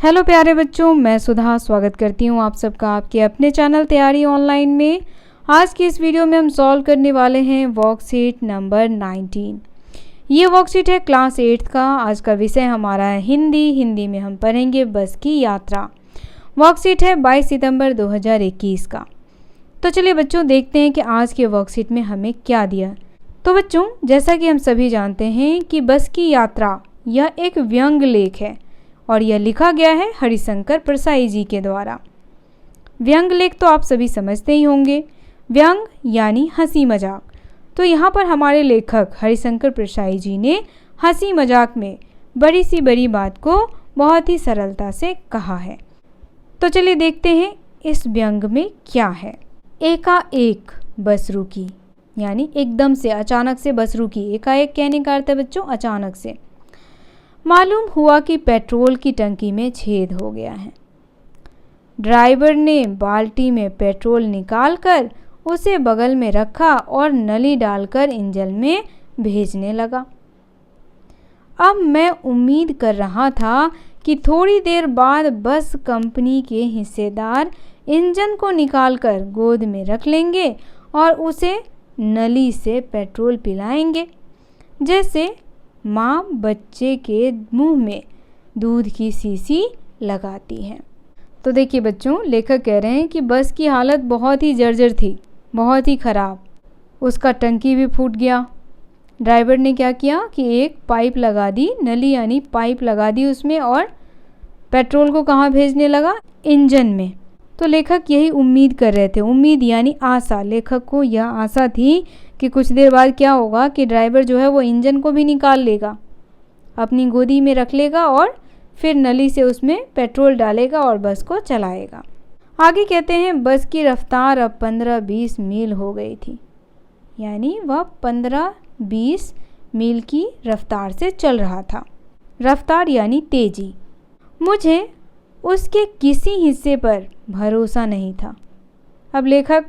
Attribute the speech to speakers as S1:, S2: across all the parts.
S1: Hello प्यारे बच्चों, मैं सुधा स्वागत करती हूँ आप सबका आपके अपने चैनल तैयारी ऑनलाइन में। आज की इस वीडियो में हम सॉल्व करने वाले हैं वर्कशीट नंबर 19। ये वर्कशीट है क्लास 8 का। आज का विषय हमारा है हिंदी में हम पढ़ेंगे बस की यात्रा। वर्कशीट है 22 सितंबर 2021 का। तो चलिए बच्चों, देखते हैं कि आज के वर्कशीट में हमें क्या दिया। तो बच्चों, जैसा कि हम सभी जानते हैं कि बस की यात्रा यह एक व्यंग लेख है और यह लिखा गया है हरिशंकर परसाई जी के द्वारा। व्यंग लेख तो आप सभी समझते ही होंगे, व्यंग यानी हंसी मजाक। तो यहाँ पर हमारे लेखक हरिशंकर परसाई जी ने हंसी मजाक में बड़ी सी बड़ी बात को बहुत ही सरलता से कहा है। तो चलिए देखते हैं इस व्यंग में क्या है। एकाएक बस रुकी, यानी एकदम से, अचानक से बस रुकी। एकाएक कहने का अर्थ है बच्चों अचानक से। मालूम हुआ कि पेट्रोल की टंकी में छेद हो गया है। ड्राइवर ने बाल्टी में पेट्रोल निकालकर उसे बगल में रखा और नली डालकर इंजन में भेजने लगा। अब मैं उम्मीद कर रहा था कि थोड़ी देर बाद बस कंपनी के हिस्सेदार इंजन को निकालकर गोद में रख लेंगे और उसे नली से पेट्रोल पिलाएंगे, जैसे माँ बच्चे के मुंह में दूध की शीशी लगाती है। तो देखिए बच्चों, लेखक कह रहे हैं कि बस की हालत बहुत ही जर्जर थी, बहुत ही ख़राब। उसका टंकी भी फूट गया। ड्राइवर ने क्या किया कि एक पाइप लगा दी, नली यानी पाइप लगा दी उसमें, और पेट्रोल को कहाँ भेजने लगा? इंजन में। तो लेखक यही उम्मीद कर रहे थे, उम्मीद यानी आशा। लेखक को यह आशा थी कि कुछ देर बाद क्या होगा कि ड्राइवर जो है वो इंजन को भी निकाल लेगा, अपनी गोदी में रख लेगा और फिर नली से उसमें पेट्रोल डालेगा और बस को चलाएगा। आगे कहते हैं बस की रफ्तार अब 15-20 मील हो गई थी, यानी वह 15-20 मील की रफ्तार से चल रहा था। रफ्तार यानी तेजी। मुझे उसके किसी हिस्से पर भरोसा नहीं था। अब लेखक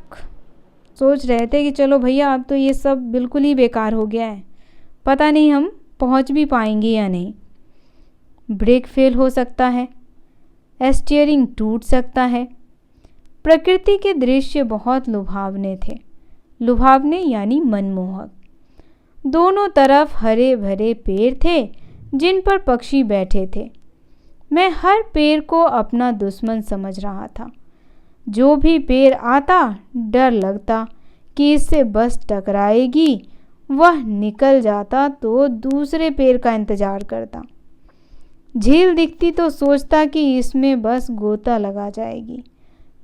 S1: सोच रहे थे कि चलो भैया, अब तो ये सब बिल्कुल ही बेकार हो गया है, पता नहीं हम पहुंच भी पाएंगे या नहीं। ब्रेक फेल हो सकता है, स्टीयरिंग टूट सकता है। प्रकृति के दृश्य बहुत लुभावने थे, लुभावने यानी मनमोहक। दोनों तरफ हरे भरे पेड़ थे जिन पर पक्षी बैठे थे। मैं हर पेड़ को अपना दुश्मन समझ रहा था। जो भी पेड़ आता डर लगता कि इससे बस टकराएगी। वह निकल जाता तो दूसरे पेड़ का इंतजार करता। झील दिखती तो सोचता कि इसमें बस गोता लगा जाएगी।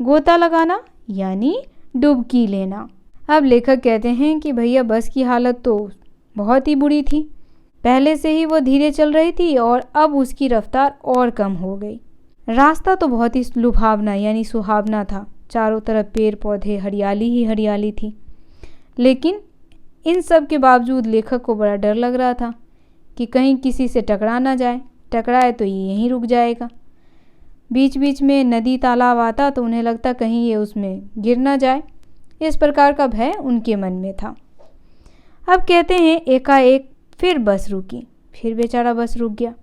S1: गोता लगाना यानी डुबकी लेना। अब लेखक कहते हैं कि भैया बस की हालत तो बहुत ही बुरी थी। पहले से ही वो धीरे चल रही थी और अब उसकी रफ्तार और कम हो गई। रास्ता तो बहुत ही लुभावना यानी सुहावना था, चारों तरफ पेड़ पौधे, हरियाली ही हरियाली थी। लेकिन इन सब के बावजूद लेखक को बड़ा डर लग रहा था कि कहीं किसी से टकरा ना जाए, टकराए तो ये यहीं रुक जाएगा। बीच बीच में नदी तालाब आता तो उन्हें लगता कहीं ये उसमें गिर ना जाए। इस प्रकार का भय उनके मन में था। अब कहते हैं एकाएक फिर बस रुकी, फिर बेचारा बस रुक गया।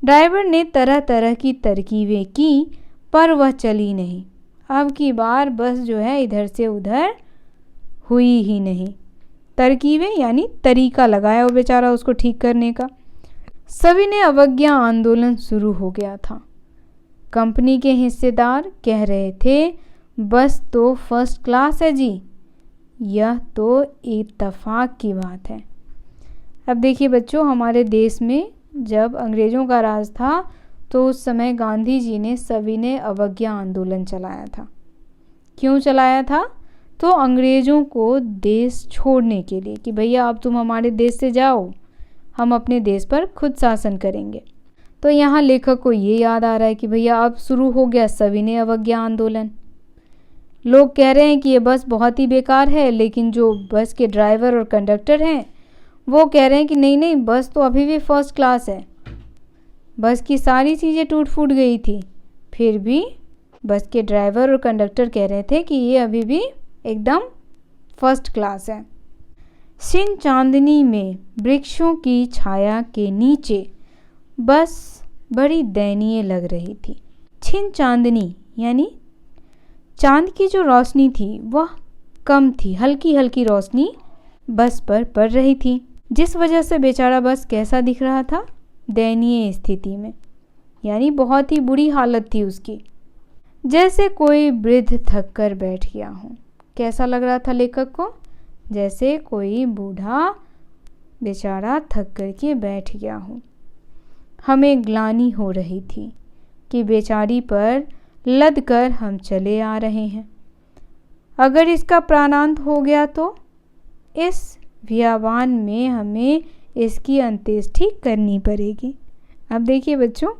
S1: ड्राइवर ने तरह तरह की तरकीबें की पर वह चली नहीं। अब की बार बस जो है इधर से उधर हुई ही नहीं। तरकीबें यानी तरीका लगाया वो बेचारा उसको ठीक करने का। सभी ने अवज्ञा आंदोलन शुरू हो गया था। कंपनी के हिस्सेदार कह रहे थे बस तो फर्स्ट क्लास है जी, यह तो इत्तेफाक की बात है। अब देखिए बच्चों, हमारे देश में जब अंग्रेज़ों का राज था तो उस समय गांधी जी ने सविनय अवज्ञा आंदोलन चलाया था। क्यों चलाया था? तो अंग्रेज़ों को देश छोड़ने के लिए कि भैया अब तुम हमारे देश से जाओ, हम अपने देश पर खुद शासन करेंगे। तो यहाँ लेखक को ये याद आ रहा है कि भैया अब शुरू हो गया सविनय अवज्ञा आंदोलन। लोग कह रहे हैं कि ये बस बहुत ही बेकार है, लेकिन जो बस के ड्राइवर और कंडक्टर हैं वो कह रहे हैं कि नहीं नहीं, बस तो अभी भी फर्स्ट क्लास है। बस की सारी चीज़ें टूट फूट गई थी, फिर भी बस के ड्राइवर और कंडक्टर कह रहे थे कि ये अभी भी एकदम फर्स्ट क्लास है। सिन चांदनी में वृक्षों की छाया के नीचे बस बड़ी दयनीय लग रही थी। छिन चांदनी यानी चांद की जो रोशनी थी वह कम थी, हल्की हल्की रोशनी बस पर पड़ रही थी, जिस वजह से बेचारा बस कैसा दिख रहा था, दयनीय स्थिति में, यानी बहुत ही बुरी हालत थी उसकी, जैसे कोई वृद्ध थक कर बैठ गया हो। कैसा लग रहा था लेखक को? जैसे कोई बूढ़ा बेचारा थक कर के बैठ गया हो। हमें ग्लानि हो रही थी कि बेचारी पर लद कर हम चले आ रहे हैं। अगर इसका प्राणांत हो गया तो इस बियाबान में हमें इसकी अंत्येष्टि करनी पड़ेगी। अब देखिए बच्चों,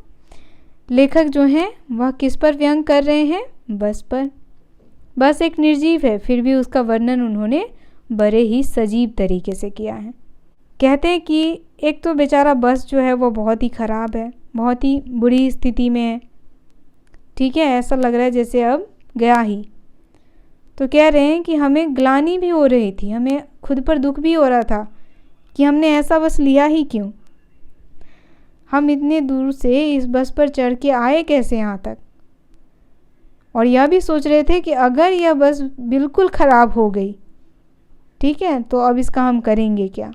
S1: लेखक जो हैं वह किस पर व्यंग कर रहे हैं? बस पर। बस एक निर्जीव है, फिर भी उसका वर्णन उन्होंने बड़े ही सजीव तरीके से किया है। कहते हैं कि एक तो बेचारा बस जो है वो बहुत ही ख़राब है, बहुत ही बुरी स्थिति में है, ठीक है, ऐसा लग रहा है जैसे अब गया ही। तो कह रहे हैं कि हमें ग्लानि भी हो रही थी, हमें खुद पर दुख भी हो रहा था कि हमने ऐसा बस लिया ही क्यों, हम इतने दूर से इस बस पर चढ़ के आए कैसे यहाँ तक। और यह भी सोच रहे थे कि अगर यह बस बिल्कुल ख़राब हो गई, ठीक है, तो अब इसका हम करेंगे क्या।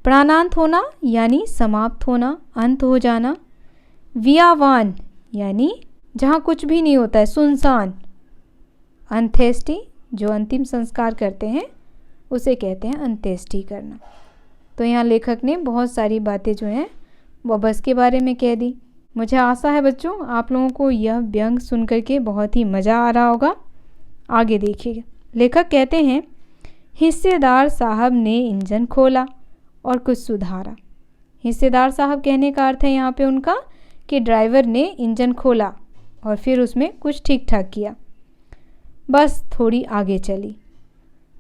S1: प्राणांत होना यानी समाप्त होना, अंत हो जाना। वियावान यानी जहाँ कुछ भी नहीं होता है, सुनसान। अंत्येष्टि जो अंतिम संस्कार करते हैं उसे कहते हैं अंत्येष्टि करना। तो यहाँ लेखक ने बहुत सारी बातें जो हैं वो बस के बारे में कह दी। मुझे आशा है बच्चों आप लोगों को यह व्यंग सुन करके बहुत ही मज़ा आ रहा होगा। आगे देखिएगा, लेखक कहते हैं हिस्सेदार साहब ने इंजन खोला और कुछ सुधारा। हिस्सेदार साहब कहने का अर्थ है यहाँ पे उनका कि ड्राइवर ने इंजन खोला और फिर उसमें कुछ ठीक ठाक किया। बस थोड़ी आगे चली,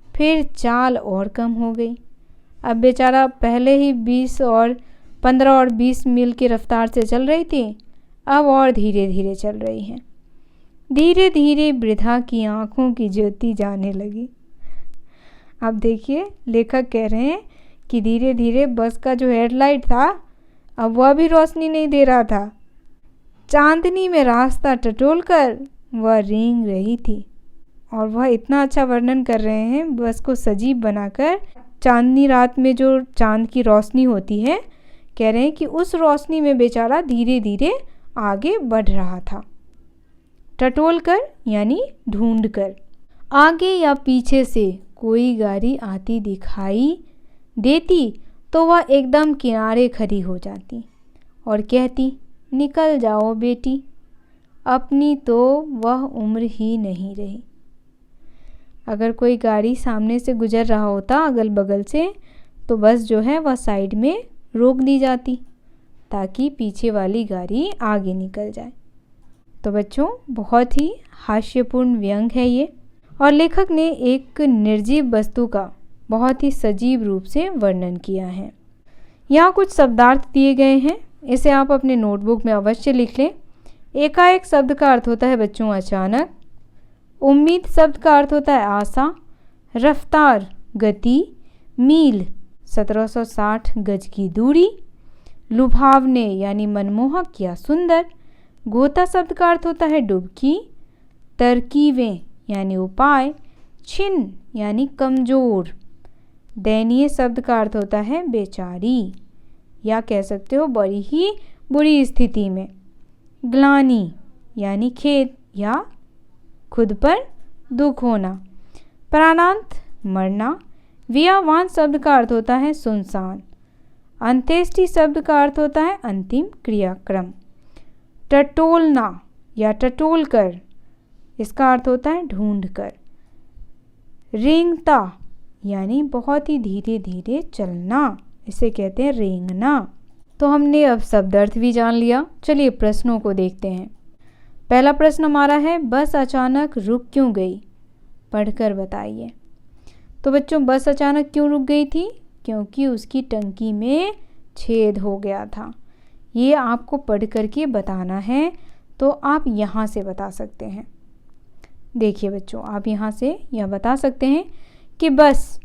S1: फिर चाल और कम हो गई। अब बेचारा पहले ही 15 और 20 मील की रफ्तार से चल रही थी, अब और धीरे धीरे चल रही हैं। धीरे धीरे वृद्धा की आंखों की ज्योति जाने लगी। अब देखिए लेखक कह रहे हैं कि धीरे धीरे बस का जो हेडलाइट था अब वह भी रोशनी नहीं दे रहा था। चांदनी में रास्ता टटोलकर वह रेंग रही थी। और वह इतना अच्छा वर्णन कर रहे हैं बस को सजीव बनाकर। चांदनी रात में जो चांद की रोशनी होती है, कह रहे हैं कि उस रोशनी में बेचारा धीरे धीरे आगे बढ़ रहा था। टटोल कर यानी ढूंढ कर। आगे या पीछे से कोई गाड़ी आती दिखाई देती तो वह एकदम किनारे खड़ी हो जाती और कहती, निकल जाओ बेटी, अपनी तो वह उम्र ही नहीं रही। अगर कोई गाड़ी सामने से गुजर रहा होता अगल बगल से, तो बस जो है वह साइड में रोक दी जाती ताकि पीछे वाली गाड़ी आगे निकल जाए। तो बच्चों बहुत ही हास्यपूर्ण व्यंग है ये, और लेखक ने एक निर्जीव वस्तु का बहुत ही सजीव रूप से वर्णन किया है। यहाँ कुछ शब्दार्थ दिए गए हैं, इसे आप अपने नोटबुक में अवश्य लिख लें। एकाएक शब्द का अर्थ होता है बच्चों अचानक। उम्मीद शब्द का अर्थ होता है आशा। रफ्तार गति। मील 1760 गज की दूरी। लुभावने यानी मनमोहक या सुंदर। गोता शब्द का अर्थ होता है डुबकी। तरकीबें यानी उपाय। छिन्न यानी कमज़ोर। दयनीय शब्द का अर्थ होता है बेचारी, या कह सकते हो बड़ी ही बुरी स्थिति में। ग्लानि यानी खेद या खुद पर दुख होना। प्राणांत मरना। वियावान शब्द का अर्थ होता है सुनसान। अंत्येष्टि शब्द का अर्थ होता है अंतिम क्रियाक्रम। टटोलना या टटोल कर, इसका अर्थ होता है ढूंढ कर। रेंगता यानी बहुत ही धीरे धीरे चलना, इसे कहते हैं रेंगना। तो हमने अब शब्द अर्थ भी जान लिया। चलिए प्रश्नों को देखते हैं। पहला प्रश्न हमारा है, बस अचानक रुक क्यों गई? पढ़कर बताइए। तो बच्चों बस अचानक क्यों रुक गई थी? क्योंकि उसकी टंकी में छेद हो गया था। ये आपको पढ़ कर के बताना है, तो आप यहाँ से बता सकते हैं। देखिए बच्चों, आप यहाँ से यह बता सकते हैं कि बस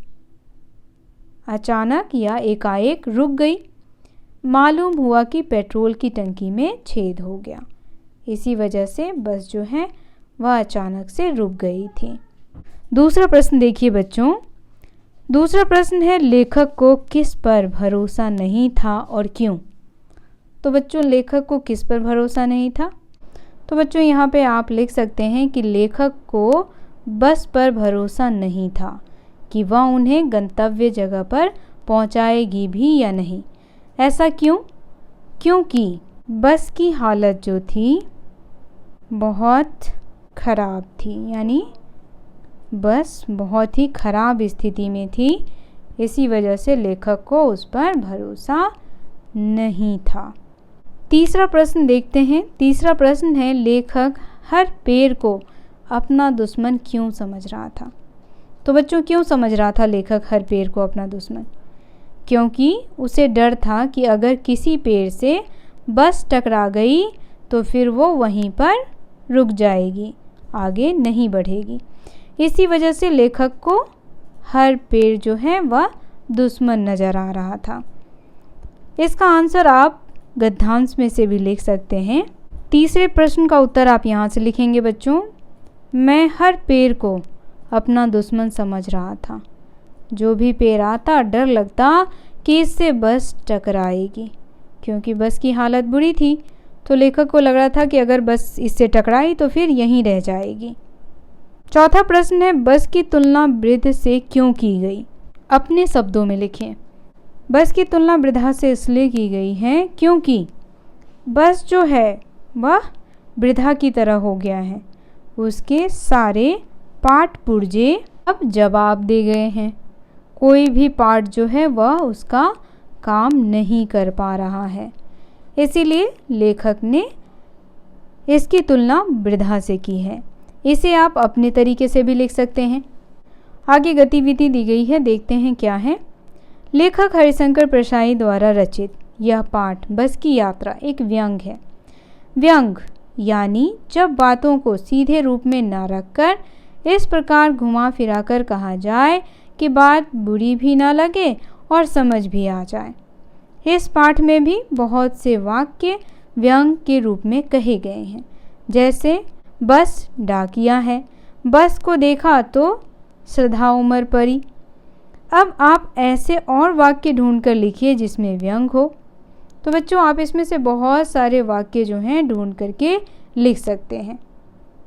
S1: अचानक या एकाएक रुक गई। मालूम हुआ कि पेट्रोल की टंकी में छेद हो गया। इसी वजह से बस जो है वह अचानक से रुक गई थी। दूसरा प्रश्न देखिए बच्चों। दूसरा प्रश्न है लेखक को किस पर भरोसा नहीं था और क्यों? तो बच्चों लेखक को किस पर भरोसा नहीं था? तो बच्चों यहाँ पे आप लिख सकते हैं कि लेखक को बस पर भरोसा नहीं था कि वह उन्हें गंतव्य जगह पर पहुँचाएगी भी या नहीं। ऐसा क्यों? क्योंकि बस की हालत जो थी बहुत ख़राब थी, यानी बस बहुत ही ख़राब स्थिति में थी। इसी वजह से लेखक को उस पर भरोसा नहीं था। तीसरा प्रश्न देखते हैं। तीसरा प्रश्न है लेखक हर पेड़ को अपना दुश्मन क्यों समझ रहा था? तो बच्चों क्यों समझ रहा था लेखक हर पेड़ को अपना दुश्मन? क्योंकि उसे डर था कि अगर किसी पेड़ से बस टकरा गई तो फिर वो वहीं पर रुक जाएगी, आगे नहीं बढ़ेगी। इसी वजह से लेखक को हर पेड़ जो है वह दुश्मन नज़र आ रहा था। इसका आंसर आप गद्यांश में से भी लिख सकते हैं। तीसरे प्रश्न का उत्तर आप यहाँ से लिखेंगे बच्चों। मैं हर पेड़ को अपना दुश्मन समझ रहा था। जो भी पेड़ आता डर लगता कि इससे बस टकराएगी, क्योंकि बस की हालत बुरी थी। तो लेखक को लग रहा था कि अगर बस इससे टकराई तो फिर यहीं रह जाएगी। चौथा प्रश्न है बस की तुलना वृद्ध से क्यों की गई? अपने शब्दों में लिखें। बस की तुलना वृद्धा से इसलिए की गई है क्योंकि बस जो है वह वृद्धा की तरह हो गया है। उसके सारे पार्ट पुर्जे अब जवाब दे गए हैं। कोई भी पार्ट जो है वह उसका काम नहीं कर पा रहा है। इसीलिए लेखक ने इसकी तुलना वृद्धा से की है। इसे आप अपने तरीके से भी लिख सकते हैं। आगे गतिविधि दी गई है, देखते हैं क्या है। लेखक हरिशंकर प्रसाई द्वारा रचित यह पाठ बस की यात्रा एक व्यंग है। व्यंग यानी जब बातों को सीधे रूप में न रखकर इस प्रकार घुमा फिराकर कहा जाए कि बात बुरी भी ना लगे और समझ भी आ जाए। इस पाठ में भी बहुत से वाक्य व्यंग के रूप में कहे गए हैं, जैसे बस डाकिया है, बस को देखा तो श्रद्धा उमड़ पड़ी। अब आप ऐसे और वाक्य ढूंढ कर लिखिए जिसमें व्यंग हो। तो बच्चों आप इसमें से बहुत सारे वाक्य जो हैं ढूंढ करके लिख सकते हैं।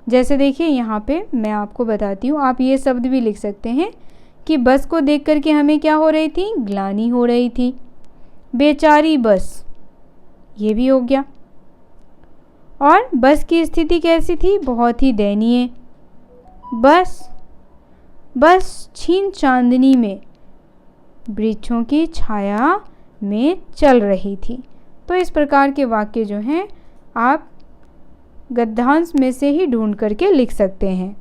S1: जैसे देखिए यहाँ पे मैं आपको बताती हूँ, आप ये शब्द भी लिख सकते हैं कि बस को देख करके हमें क्या हो रही थी? ग्लानि हो रही थी। बेचारी बस, ये भी हो गया। और बस की स्थिति कैसी थी? बहुत ही दयनीय। बस छीन चांदनी में वृक्षों की छाया में चल रही थी। तो इस प्रकार के वाक्य जो हैं आप गद्यांश में से ही ढूंढ करके लिख सकते हैं।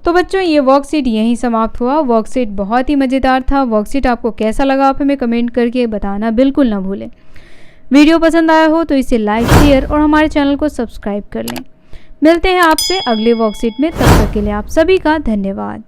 S1: तो बच्चों ये वर्कशीट यहीं समाप्त हुआ। वर्कशीट बहुत ही मज़ेदार था। वर्कशीट आपको कैसा लगा आप हमें कमेंट करके बताना बिल्कुल ना भूलें। वीडियो पसंद आया हो तो इसे लाइक, शेयर और हमारे चैनल को सब्सक्राइब कर लें। मिलते हैं आपसे अगले वर्कशीट में, तब तक के लिए आप सभी का धन्यवाद।